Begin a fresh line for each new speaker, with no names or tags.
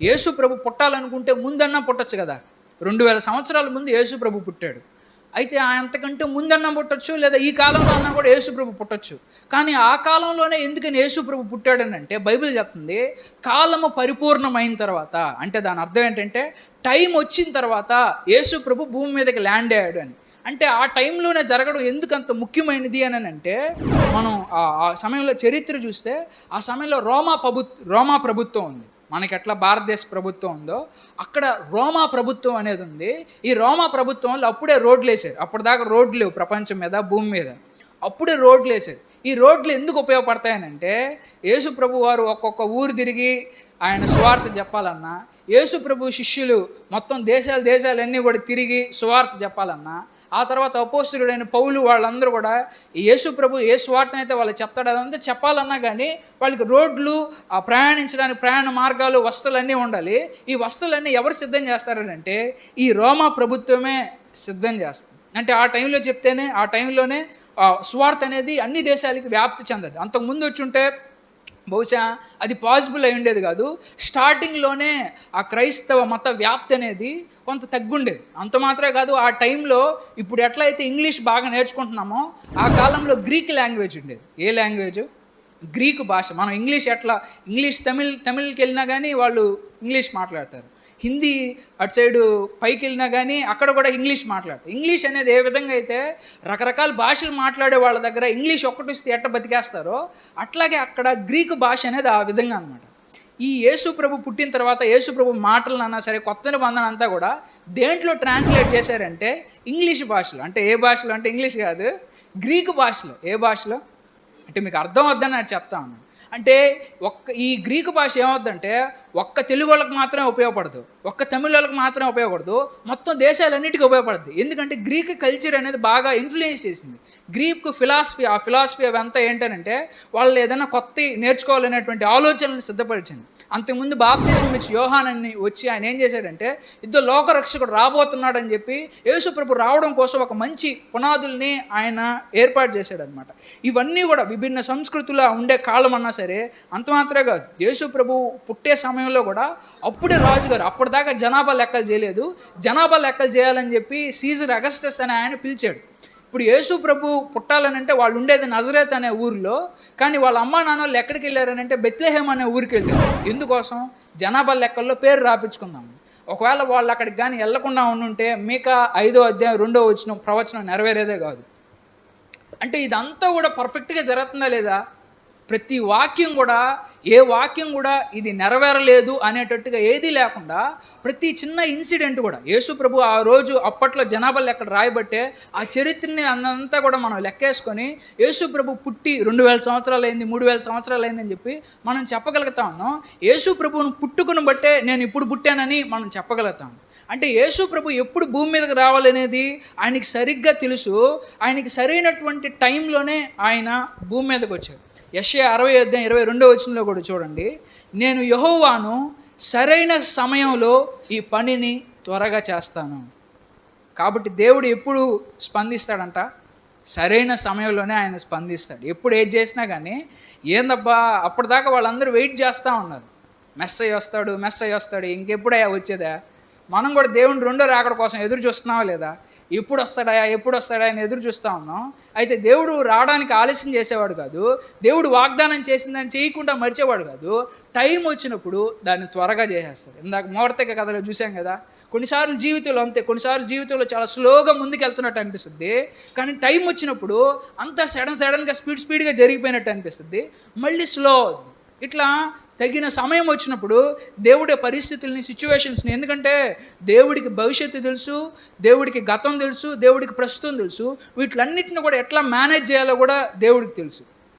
యేసు ప్రభు పుట్టాలనుకుంటే ముందన్నా పుట్టొచ్చు కదా. 2000 సంవత్సరాల ముందు యేసు ప్రభు పుట్టాడు. అయితే అంతకంటే ముందన్నా పుట్టొచ్చు, లేదా ఈ కాలంలో అన్నా కూడా యేసు ప్రభు పుట్టొచ్చు. కానీ ఆ కాలంలోనే ఎందుకని యేసు ప్రభు పుట్టాడని అంటే బైబిల్ చెప్తుంది, కాలము పరిపూర్ణమైన తర్వాత. అంటే దాని అర్థం ఏంటంటే టైం వచ్చిన తర్వాత యేసు ప్రభు భూమి మీదకి ల్యాండ్ అయ్యాడు అని. అంటే ఆ టైంలోనే జరగడం ఎందుకు అంత ముఖ్యమైనది అని అంటే, మనం ఆ సమయంలో చరిత్ర చూస్తే ఆ సమయంలో రోమా ప్రభుత్వం ఉంది. మనకి ఎట్లా భారతదేశ ప్రభుత్వం ఉందో అక్కడ రోమా ప్రభుత్వం అనేది ఉంది. ఈ రోమా ప్రభుత్వంలో అప్పుడే రోడ్లు వేసారు. అప్పటిదాకా రోడ్లు లేవు ప్రపంచం మీద, భూమి మీద. అప్పుడే రోడ్లు వేసారు. ఈ రోడ్లు ఎందుకు ఉపయోగపడతాయనంటే, యేసు ప్రభు వారు ఒక్కొక్క ఊరు తిరిగి ఆయన సువార్త చెప్పాలన్నా, యేసు ప్రభు శిష్యులు మొత్తం దేశాలన్నీ కూడా తిరిగి సువార్త చెప్పాలన్నా, ఆ తర్వాత అపోస్తలుడైన పౌలు వాళ్ళందరూ కూడా యేసు ప్రభు ఏ సువార్తనైతే వాళ్ళు చెప్తాడు అదంతా చెప్పాలన్నా కానీ వాళ్ళకి రోడ్లు, ప్రయాణించడానికి ప్రయాణ మార్గాలు, వస్తువులన్నీ ఉండాలి. ఈ వస్తువులన్నీ ఎవరు సిద్ధం చేస్తారంటే ఈ రోమా ప్రభుత్వమే సిద్ధం చేస్తుంది. అంటే ఆ టైంలో చెప్తేనే, ఆ టైంలోనే సువార్త అనేది అన్ని దేశాలకి వ్యాప్తి చెందదు. అంతకుముందు వచ్చి ఉంటే బహుశా అది పాసిబుల్ అయి ఉండేది కాదు. స్టార్టింగ్లోనే ఆ క్రైస్తవ మత వ్యాప్తి అనేది కొంత తగ్గుండేది. అంత మాత్రమే కాదు, ఆ టైంలో ఇప్పుడు ఎట్లయితే ఇంగ్లీష్ బాగా నేర్చుకుంటున్నామో ఆ కాలంలో గ్రీక్ లాంగ్వేజ్ ఉండేది. ఏ లాంగ్వేజ్? గ్రీకు భాష. మనం ఇంగ్లీష్ తమిళ్కి వెళ్ళినా కానీ వాళ్ళు ఇంగ్లీష్ మాట్లాడతారు. హిందీ అటు సైడు పైకి వెళ్ళినా కానీ అక్కడ కూడా ఇంగ్లీష్ మాట్లాడతారు. ఇంగ్లీష్ అనేది ఏ విధంగా అయితే రకరకాల భాషలు మాట్లాడే వాళ్ళ దగ్గర ఇంగ్లీష్ ఒక్కటి వస్తే ఎట్ట బతికేస్తారో అట్లాగే అక్కడ గ్రీకు భాష అనేది ఆ విధంగా అనమాట. ఈ యేసు ప్రభు పుట్టిన తర్వాత యేసు ప్రభు మాటలను అన్నా సరే, కొత్త నిబంధన అంతా కూడా దేంట్లో ట్రాన్స్లేట్ చేశారంటే ఇంగ్లీష్ భాషలో. అంటే ఏ భాషలో అంటే ఇంగ్లీష్ కాదు, గ్రీకు భాషలో. ఏ భాషలో అంటే మీకు అర్థం అవుద్దని నేను చెప్తా ఉన్నాను. అంటే ఈ గ్రీకు భాష ఏమవుద్దంటే ఒక్క తెలుగు వాళ్ళకి మాత్రమే ఉపయోగపడదు, ఒక్క తమిళ వాళ్ళకి మాత్రమే ఉపయోగపడదు, మొత్తం దేశాలన్నిటికీ ఉపయోగపడుతుంది. ఎందుకంటే గ్రీక్ కల్చర్ అనేది బాగా ఇన్ఫ్లుయెన్స్ చేసింది. గ్రీక్ ఫిలాసఫీ, ఆ ఫిలాసఫీ అవంతా ఏంటంటే వాళ్ళు ఏదైనా కొత్త నేర్చుకోవాలనేటువంటి ఆలోచనలు సిద్ధపరిచింది. అంతకుముందు బాప్తిస్మం ఇచ్చి యోహాన్ అని వచ్చి ఆయన ఏం చేశాడంటే ఇద్దరు లోకరక్షకుడు రాబోతున్నాడని చెప్పి యేసు ప్రభు రావడం కోసం ఒక మంచి పునాదుల్ని ఆయన ఏర్పాటు చేశాడనమాట. ఇవన్నీ కూడా విభిన్న సంస్కృతులు ఉండే కాలం అన్నా సరే, అంత మాత్రమే కాదు, యేసు ప్రభు పుట్టే సమయంలో కూడా అప్పుడే రాజుగారు, అప్పటిదాకా జనాభా లెక్కలు చేయలేదు, జనాభా లెక్కలు చేయాలని చెప్పి సీజర్ అగస్టస్ అని ఆయన పిలిచాడు. ఇప్పుడు యేసు ప్రభు పుట్టాలనంటే వాళ్ళు ఉండేది నజరేత్ అనే ఊరిలో, కానీ వాళ్ళ అమ్మా నాన్నలు ఎక్కడికి వెళ్ళారని అంటే బెత్లెహేం అనే ఊరికి వెళ్ళారు. ఎందుకోసం? జనాభా లెక్కల్లో పేరు రాపించుకుందాం. ఒకవేళ వాళ్ళు అక్కడికి కానీ వెళ్లకుండా ఉండుంటే మీకా 5వ అధ్యాయం 2వ ప్రవచనం నెరవేరేదే కాదు. అంటే ఇదంతా కూడా పర్ఫెక్ట్గా జరుగుతుందా లేదా? ప్రతి వాక్యం కూడా, ఏ వాక్యం కూడా ఇది నెరవేరలేదు అనేటట్టుగా ఏదీ లేకుండా ప్రతి చిన్న ఇన్సిడెంట్ కూడా యేసు ప్రభు ఆ రోజు అప్పట్లో జనాభా లెక్కలు రాయబట్టే ఆ చరిత్రని అంతా కూడా మనం లెక్కేసుకొని యేసు ప్రభు పుట్టి 2000 సంవత్సరాలు అయింది, 3000 సంవత్సరాలు అయిందని చెప్పి మనం చెప్పగలుగుతా ఉన్నాం. యేసు ప్రభువును పుట్టుకుని బట్టే నేను ఇప్పుడు పుట్టానని మనం చెప్పగలుగుతాం. అంటే యేసు ప్రభు ఎప్పుడు భూమి మీదకి రావాలనేది ఆయనకి సరిగ్గా తెలుసు. ఆయనకి సరైనటువంటి టైంలోనే ఆయన భూమి మీదకి వచ్చాడు. యెషయా 60:22 కూడా చూడండి, నేను యెహోవాను, సరైన సమయంలో ఈ పనిని త్వరగా చేస్తాను. కాబట్టి దేవుడు ఎప్పుడు స్పందిస్తాడంట? సరైన సమయంలోనే ఆయన స్పందిస్తాడు. ఎప్పుడు ఏది చేసినా కానీ, ఏందబ్బా అప్పటిదాకా వాళ్ళందరూ వెయిట్ చేస్తూ ఉన్నారు, మెస్సయ్య వస్తాడు, ఇంకెప్పుడయ్యా వచ్చేదా? మనం కూడా దేవుని రెండో రాకడ కోసం ఎదురు చూస్తున్నావా లేదా? ఎప్పుడు వస్తాడా అని ఎదురు చూస్తూ ఉన్నాం. అయితే దేవుడు రావడానికి ఆలస్యం చేసేవాడు కాదు, దేవుడు వాగ్దానం చేసిందని చేయకుండా మర్చేవాడు కాదు. టైం వచ్చినప్పుడు దాన్ని త్వరగా చేసేస్తాడు. ఇందాక మోర్తెక కథలో చూసాం కదా, కొన్నిసార్లు జీవితంలో అంతే, కొన్నిసార్లు జీవితంలో చాలా స్లోగా ముందుకు వెళ్తున్నట్టు అనిపిస్తుంది, కానీ టైం వచ్చినప్పుడు అంతా సడన్గా స్పీడ్గా జరిగిపోయినట్టు అనిపిస్తుంది, మళ్ళీ స్లో అవుతుంది. ఇట్లా తగిన సమయం వచ్చినప్పుడు దేవుడి పరిస్థితుల్ని, సిచ్యువేషన్స్ని, ఎందుకంటే దేవుడికి భవిష్యత్తు తెలుసు, దేవుడికి గతం తెలుసు, దేవుడికి ప్రస్తుతం తెలుసు, వీటిలన్నిటిని కూడా ఎట్లా మేనేజ్ చేయాలో కూడా దేవుడికి తెలుసు.